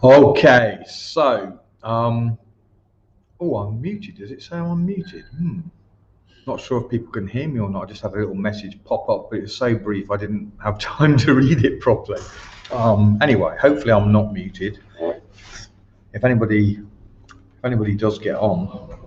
Okay, so oh, I'm muted. Does it say I'm muted? Not sure if people can hear me or not. I just had a little message pop up, but it's so brief I didn't have time to read it properly. Anyway, hopefully I'm not muted. If anybody does get on,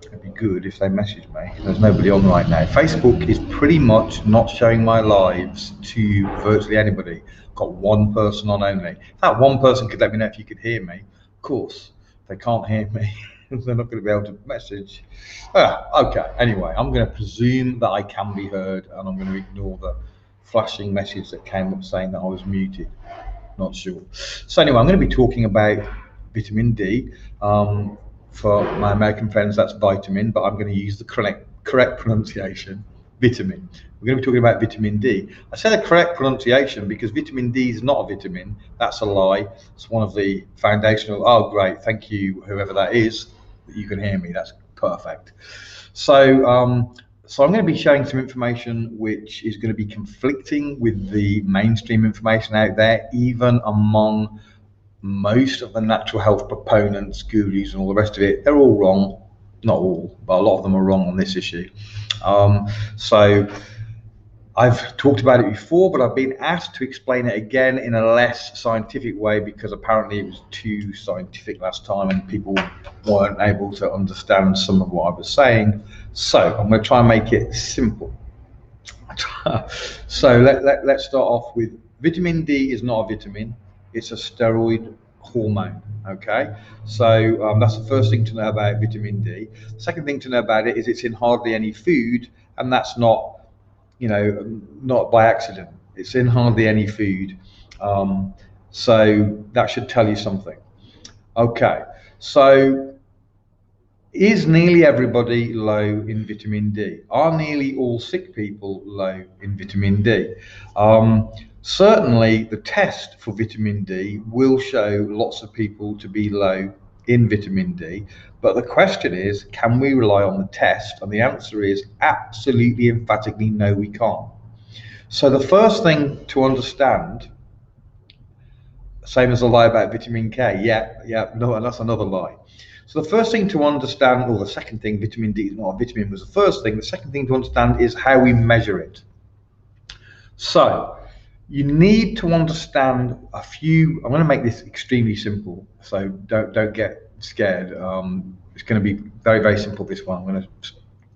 it'd be good if they message me. There's nobody on right now. Facebook is pretty much not showing my lives to virtually anybody. Got one person on only. If that one person could let me know if you could hear me, of course. If they can't hear me, they're not going to be able to message. Okay, anyway, I'm going to presume that I can be heard, and I'm going to ignore the flashing message that came up saying that I was muted. Not sure. So anyway, I'm going to be talking about vitamin D. For my American friends, that's vitamin, but I'm going to use the correct pronunciation, vitamin. We're going to be talking about vitamin D. I said the correct pronunciation because vitamin D is not a vitamin. That's a lie. It's one of the foundational. Oh, great. Thank you, whoever that is, that you can hear me. That's perfect. So I'm going to be sharing some information which is going to be conflicting with the mainstream information out there, even among most of the natural health proponents, gurus, and all the rest of it. They're all wrong. Not all, but a lot of them are wrong on this issue. So I've talked about it before, but I've been asked to explain it again in a less scientific way because apparently it was too scientific last time and people weren't able to understand some of what I was saying. So I'm going to try and make it simple. So let's start off with vitamin D is not a vitamin, it's a steroid hormone. Okay, so that's the first thing to know about vitamin D. The second thing to know about it is it's in hardly any food, and that's not by accident. It's in hardly any food. So that should tell you something. Okay, so is nearly everybody low in vitamin D? Are nearly all sick people low in vitamin D? Certainly, the test for vitamin D will show lots of people to be low in vitamin D. But the question is, can we rely on the test? And the answer is absolutely emphatically no, we can't. So the first thing to understand, same as the lie about vitamin K, no, that's another lie. So the first thing to understand, or the second thing, vitamin D is not a vitamin, was the first thing. The second thing to understand is how we measure it. So you need to understand a few. I'm going to make this extremely simple, so don't get scared. It's going to be very, very simple, this one. I'm going to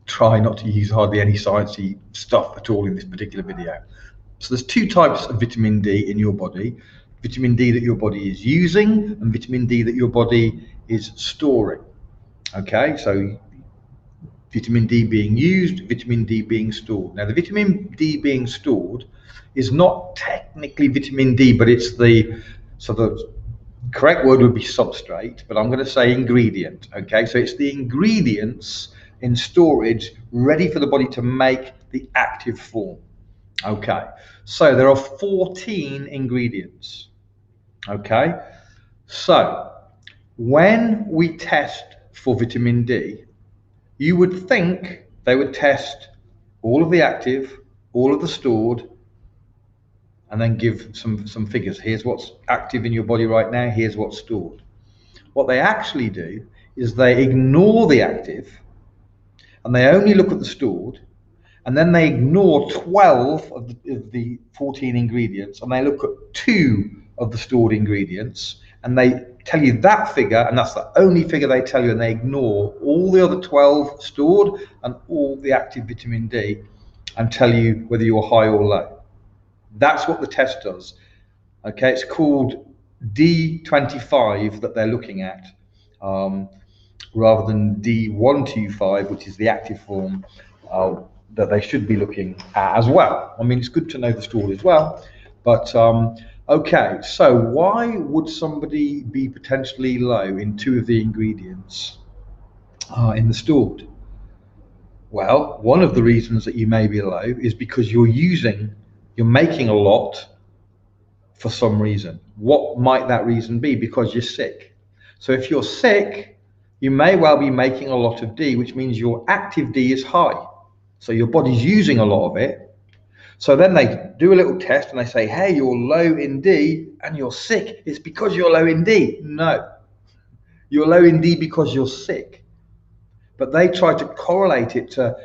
try not to use hardly any sciencey stuff at all in this particular video. So there's two types of vitamin D in your body. Vitamin D that your body is using and vitamin D that your body is storing. Okay, so vitamin D being used, vitamin D being stored. Now the vitamin D being stored is not technically vitamin D, but it's the correct word would be substrate, but I'm going to say ingredient. Okay, so it's the ingredients in storage ready for the body to make the active form. Okay, so there are 14 ingredients. Okay, so when we test for vitamin D, you would think they would test all of the active, all of the stored, and then give some figures. Here's what's active in your body right now, here's what's stored. What they actually do is they ignore the active and they only look at the stored, and then they ignore 12 of the 14 ingredients and they look at 2 of the stored ingredients and they tell you that figure, and that's the only figure they tell you, and they ignore all the other 12 stored and all the active vitamin D and tell you whether you're high or low. That's what the test does. Okay, it's called D25 that they're looking at, rather than D125, which is the active form that they should be looking at as well. I mean, it's good to know the stored as well, but okay, so why would somebody be potentially low in 2 of the ingredients in the stored? Well, one of the reasons that you may be low is because you're making a lot for some reason. What might that reason be? Because you're sick. So if you're sick, you may well be making a lot of D, which means your active D is high. So your body's using a lot of it. So then they do a little test and they say, hey, you're low in D and you're sick. It's because you're low in D. No, you're low in D because you're sick. But they try to correlate it to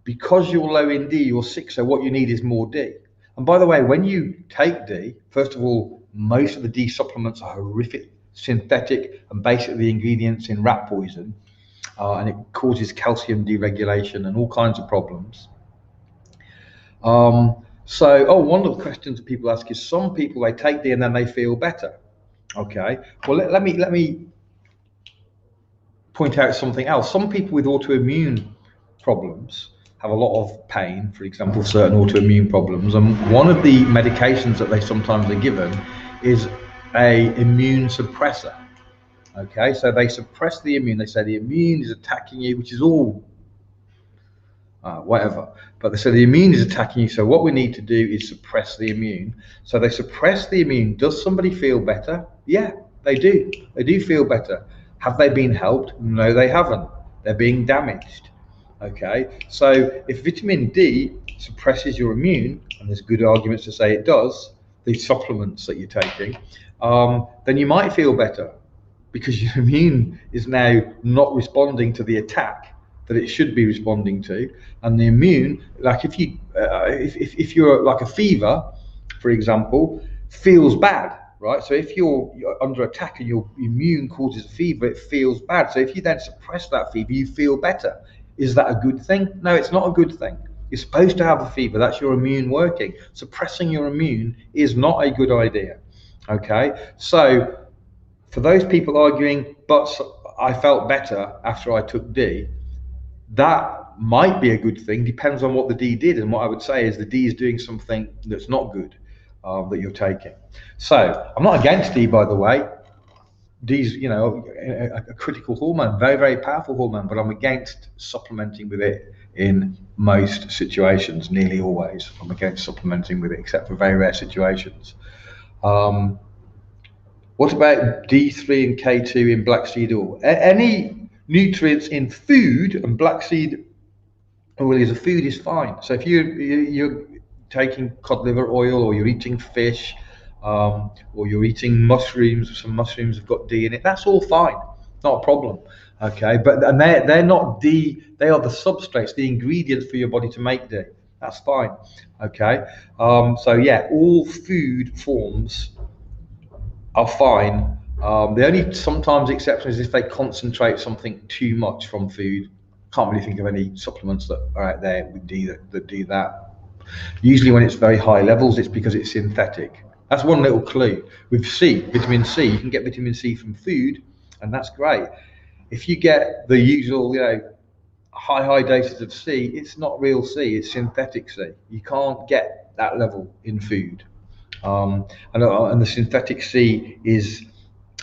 because you're low in D, you're sick, so what you need is more D. And by the way, when you take D, first of all, most of the D supplements are horrific, synthetic, and basically the ingredients in rat poison, and it causes calcium deregulation and all kinds of problems. One of the questions that people ask is, some people, they take D and then they feel better. Okay, well, let me point out something else. Some people with autoimmune problems have a lot of pain, for example, certain autoimmune problems, and one of the medications that they sometimes are given is a immune suppressor. Okay, so they suppress the immune. They say the immune is attacking you, which is all whatever. But they say the immune is attacking you, so what we need to do is suppress the immune. So they suppress the immune. Does somebody feel better? Yeah, they do. They do feel better. Have they been helped? No, they haven't. They're being damaged. Okay, so if vitamin D suppresses your immune, and there's good arguments to say it does, the supplements that you're taking, then you might feel better because your immune is now not responding to the attack that it should be responding to. And the immune, like if you're like a fever, for example, feels bad, right? So if you're under attack and your immune causes a fever, it feels bad. So if you then suppress that fever, you feel better. Is that a good thing? No, it's not a good thing. You're supposed to have a fever. That's your immune working. Suppressing your immune is not a good idea. Okay, so for those people arguing, but I felt better after I took D, that might be a good thing. Depends on what the D did. And what I would say is the D is doing something that's not good that you're taking. So I'm not against D, by the way. D's, a critical hormone, very, very powerful hormone, but I'm against supplementing with it in most situations, nearly always. I'm against supplementing with it, except for very rare situations. What about D3 and K2 in black seed oil? Any nutrients in food, and black seed oil is a food, is fine. So if you're taking cod liver oil, or you're eating fish, or you're eating mushrooms, some mushrooms have got D in it, that's all fine, not a problem. Okay, but and they're not D, they are the substrates, the ingredients for your body to make D. That's fine. Okay, so yeah, all food forms are fine. The only sometimes exception is if they concentrate something too much from food. Can't really think of any supplements that are out there that do that. Usually when it's very high levels, it's because it's synthetic. That's one little clue. With C, vitamin C, you can get vitamin C from food, and that's great. If you get the usual, high doses of C, it's not real C, it's synthetic C. You can't get that level in food. And the synthetic C is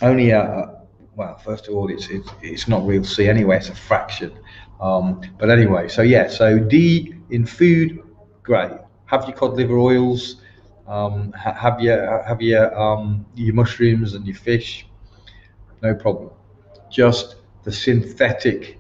only well, first of all, it's not real C anyway, it's a fraction. But anyway, so yeah, so D in food, great. Have your cod liver oils, have your mushrooms and your fish, no problem. Just the synthetic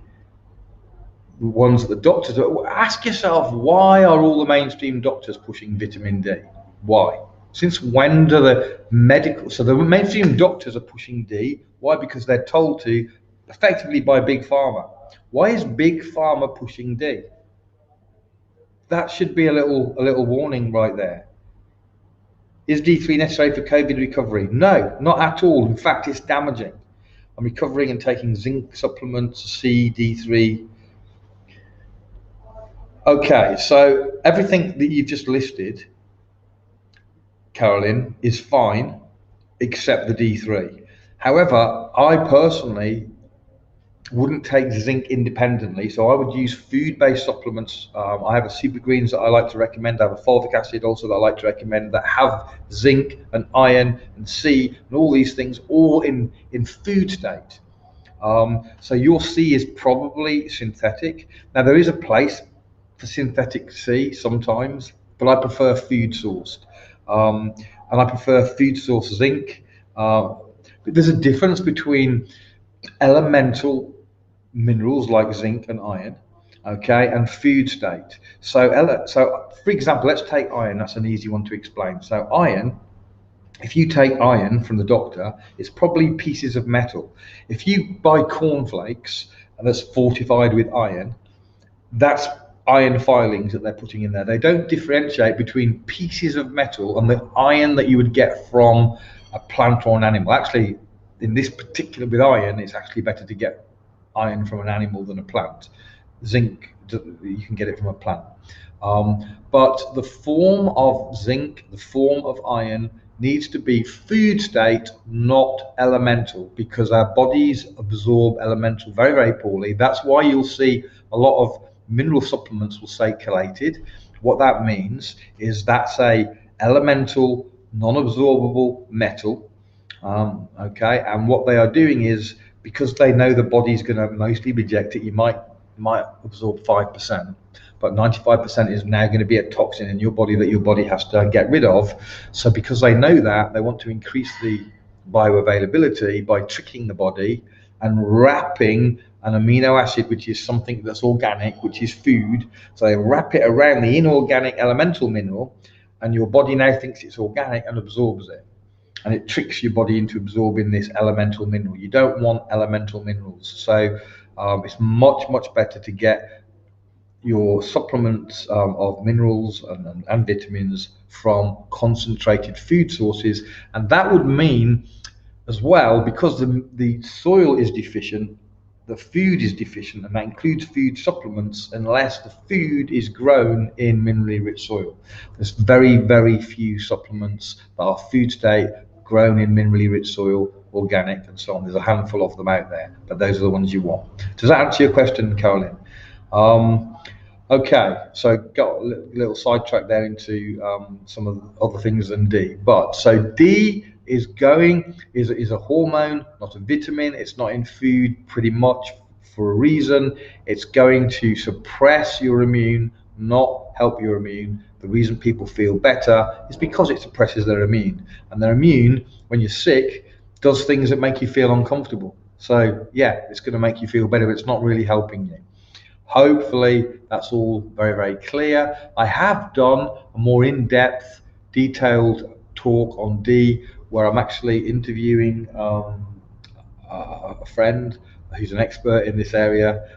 ones that the doctors ask yourself, why are all the mainstream doctors pushing vitamin D? Why? Since when do the mainstream doctors are pushing D? Why? Because they're told to, effectively by Big Pharma. Why is Big Pharma pushing D? That should be a little warning right there. Is D3 necessary for COVID recovery? No, not at all. In fact, it's damaging. I'm recovering and taking zinc supplements, C, D3. Okay, so everything that you've just listed, Carolyn, is fine, except the D3. However, I personally wouldn't take zinc independently, so I would use food-based supplements. I have a super greens that I like to recommend. I have a fulvic acid also that I like to recommend that have zinc and iron and C and all these things all in food state. So your C is probably synthetic. Now there is a place for synthetic C sometimes, but I prefer food sourced. And I prefer food source zinc. But there's a difference between elemental minerals like zinc and iron okay, and food state. So for example, let's take iron. That's an easy one to explain. So iron, if you take iron from the doctor, it's probably pieces of metal. If you buy cornflakes and that's fortified with iron, that's iron filings that they're putting in there. They don't differentiate between pieces of metal and the iron that you would get from a plant or an animal. Actually, in this particular with iron, it's actually better to get iron from an animal than a plant. Zinc, you can get it from a plant. But the form of zinc, the form of iron, needs to be food state, not elemental, because our bodies absorb elemental very, very poorly. That's why you'll see a lot of mineral supplements will say chelated. What that means is that's a elemental, non-absorbable metal. Okay, and what they are doing is, because they know the body's going to mostly reject it, you might absorb 5%, but 95% is now going to be a toxin in your body that your body has to get rid of. So because they know that, they want to increase the bioavailability by tricking the body and wrapping an amino acid, which is something that's organic, which is food. So they wrap it around the inorganic elemental mineral, and your body now thinks it's organic and absorbs it. And it tricks your body into absorbing this elemental mineral. You don't want elemental minerals. So it's much, much better to get your supplements of minerals and vitamins from concentrated food sources. And that would mean as well, because the soil is deficient, the food is deficient, and that includes food supplements, unless the food is grown in minerally rich soil. There's very, very few supplements that are food state, grown in minerally rich soil, organic, and so on. There's a handful of them out there, but those are the ones you want. Does that answer your question, Caroline? Okay, so got a little sidetrack there into some of the other things than D. But so D is a hormone, not a vitamin. It's not in food pretty much for a reason. It's going to suppress your immune, not help your immune. The reason people feel better is because it suppresses their immune. And their immune, when you're sick, does things that make you feel uncomfortable. So yeah, it's going to make you feel better, but it's not really helping you. Hopefully that's all very, very clear. I have done a more in-depth, detailed talk on D, where I'm actually interviewing a friend who's an expert in this area,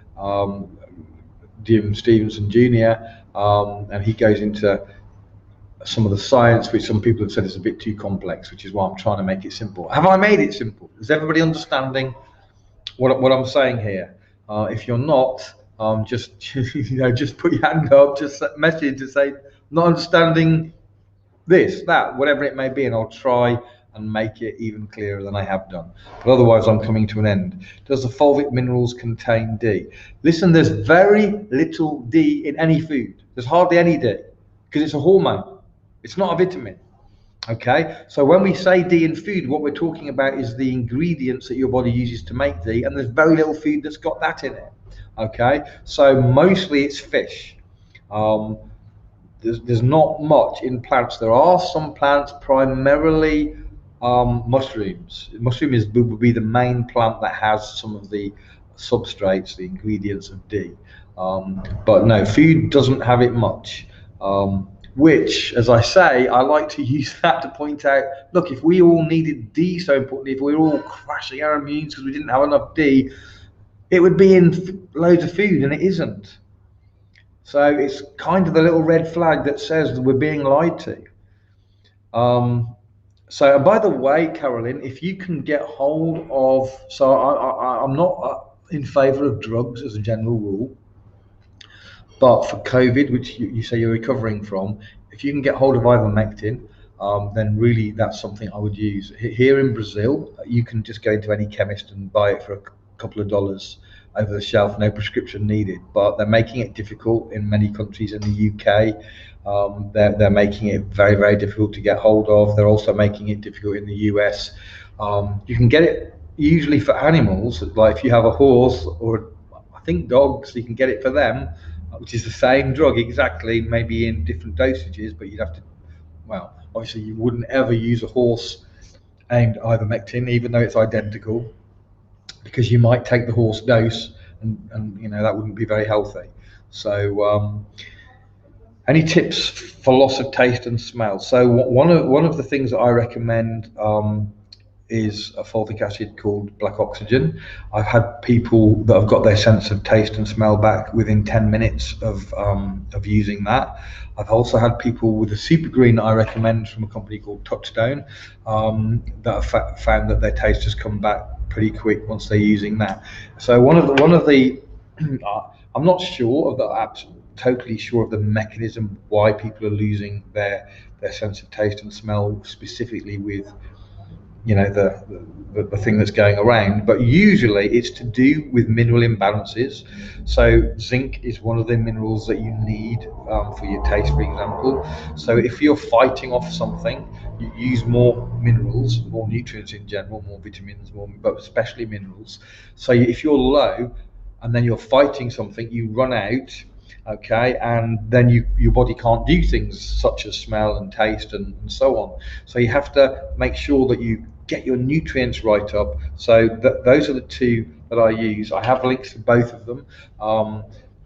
Jim Stevenson Jr., and he goes into some of the science, which some people have said is a bit too complex, which is why I'm trying to make it simple. Have I made it simple? Is everybody understanding what I'm saying here? If you're not, just just put your hand up, just message to say not understanding this, that, whatever it may be, and I'll try and make it even clearer than I have done. But otherwise, I'm coming to an end. Does the fulvic minerals contain D? Listen, there's very little D in any food. There's hardly any D because it's a hormone. It's not a vitamin. Okay, so when we say D in food, what we're talking about is the ingredients that your body uses to make D, and there's very little food that's got that in it. Okay, so mostly it's fish. There's not much in plants. There are some plants, primarily mushrooms. Mushroom would be the main plant that has some of the substrates, the ingredients of D. But no, food doesn't have it much. Which, as I say, I like to use that to point out, look, if we all needed D so importantly, if we were all crashing our immunes because we didn't have enough D, it would be in loads of food, and it isn't. So it's kind of the little red flag that says that we're being lied to. So by the way, Carolyn, if you can get hold of, so I'm not in favour of drugs as a general rule, but for COVID, which you say you're recovering from, if you can get hold of ivermectin, then really that's something I would use. Here in Brazil, you can just go into any chemist and buy it for a couple of dollars over the shelf, no prescription needed. But they're making it difficult in many countries in the UK. They're making it very, very difficult to get hold of. They're also making it difficult in the US. You can get it usually for animals, like if you have a horse or I think dogs, you can get it for them, which is the same drug exactly, maybe in different dosages, but you'd have to, well, obviously you wouldn't ever use a horse aimed ivermectin, even though it's identical, because you might take the horse dose and that wouldn't be very healthy. So any tips for loss of taste and smell? So one of the things that I recommend is a folic acid called black oxygen. I've had people that have got their sense of taste and smell back within 10 minutes of using that. I've also had people with a super green that I recommend from a company called Touchstone that have found that their taste has come back pretty quick once they're using that. So one of the I'm not sure of the apps, totally sure of the mechanism why people are losing their sense of taste and smell, specifically with the thing that's going around, but usually it's to do with mineral imbalances. So zinc is one of the minerals that you need for your taste, for example. So if you're fighting off something, you use more minerals, more nutrients in general, more vitamins, but especially minerals. So if you're low and then you're fighting something, you run out. Okay, and then your body can't do things such as smell and taste and so on. So you have to make sure that you get your nutrients right up. So those are the two that I use. I have links to both of them.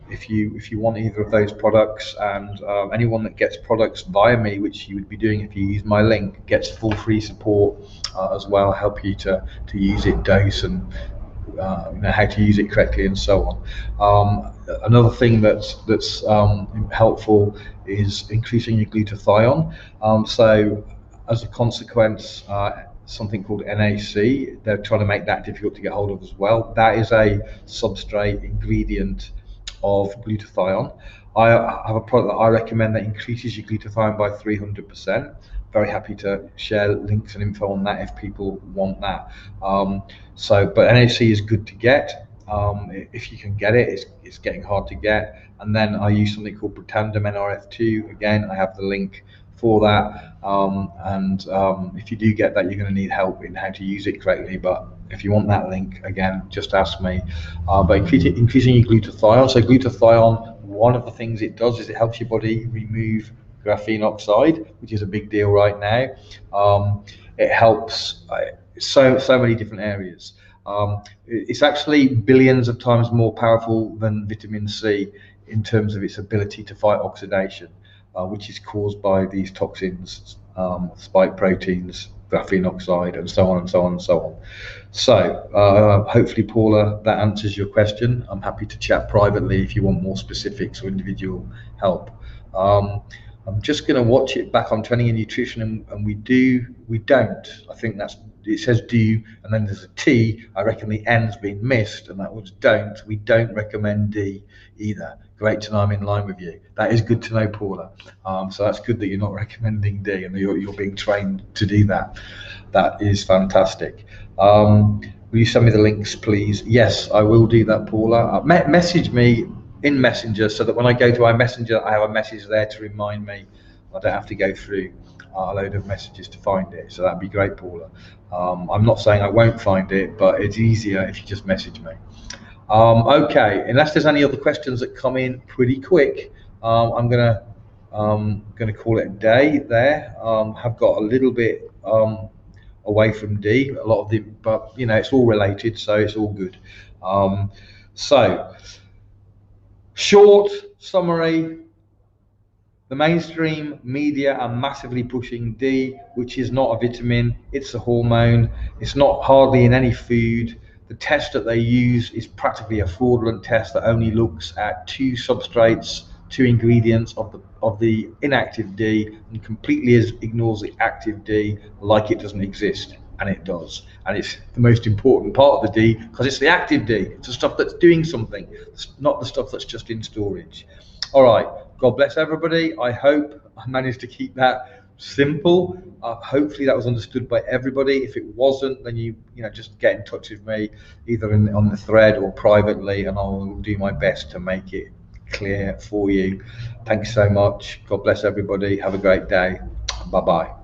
If you want either of those products, and anyone that gets products via me, which you would be doing if you use my link, gets full free support as well. I'll help you to use it, dose, and how to use it correctly, and so on. Another thing that's helpful is increasing your glutathione. So as a consequence, something called NAC, they're trying to make that difficult to get hold of as well. That is a substrate ingredient of glutathione. I have a product that I recommend that increases your glutathione by 300%. Very happy to share links and info on that if people want that. But NAC is good to get if you can get it. It's getting hard to get. And then I use something called Protandim NRF2. Again, I have the link for that. If you do get that, you're going to need help in how to use it correctly. But if you want that link, again, just ask me. But increasing your glutathione. So glutathione, one of the things it does is it helps your body remove graphene oxide, which is a big deal right now. It helps so many different areas. It's actually billions of times more powerful than vitamin C in terms of its ability to fight oxidation, which is caused by these toxins, spike proteins, graphene oxide, and so on and so on and so on. So hopefully, Paula, that answers your question. I'm happy to chat privately if you want more specifics or individual help. I'm just going to watch it back on training and nutrition, and we don't. I think it says do, and then there's a T. I reckon the N's been missed, and that was don't. We don't recommend D either. Great to know I'm in line with you. That is good to know, Paula. So that's good that you're not recommending D, and you're being trained to do that. That is fantastic. Will you send me the links, please? Yes, I will do that, Paula. Message me in Messenger, so that when I go to iMessenger, I have a message there to remind me. I don't have to go through a load of messages to find it. So that'd be great, Paula. I'm not saying I won't find it, but it's easier if you just message me. Okay, unless there's any other questions that come in pretty quick, I'm gonna call it a day there. Have got a little bit away from D, a lot of the, but it's all related, so it's all good. So short summary: the mainstream media are massively pushing D, which is not a vitamin, it's a hormone. It's not hardly in any food. The test that they use is practically a fraudulent test that only looks at two substrates, two ingredients of the inactive D, and completely ignores the active D like it doesn't exist. And it does. And it's the most important part of the D, because it's the active D. It's the stuff that's doing something. It's not the stuff that's just in storage. All right. God bless everybody. I hope I managed to keep that simple. Hopefully that was understood by everybody. If it wasn't, then you just get in touch with me, either on the thread or privately, and I'll do my best to make it clear for you. Thanks so much. God bless everybody. Have a great day. Bye bye.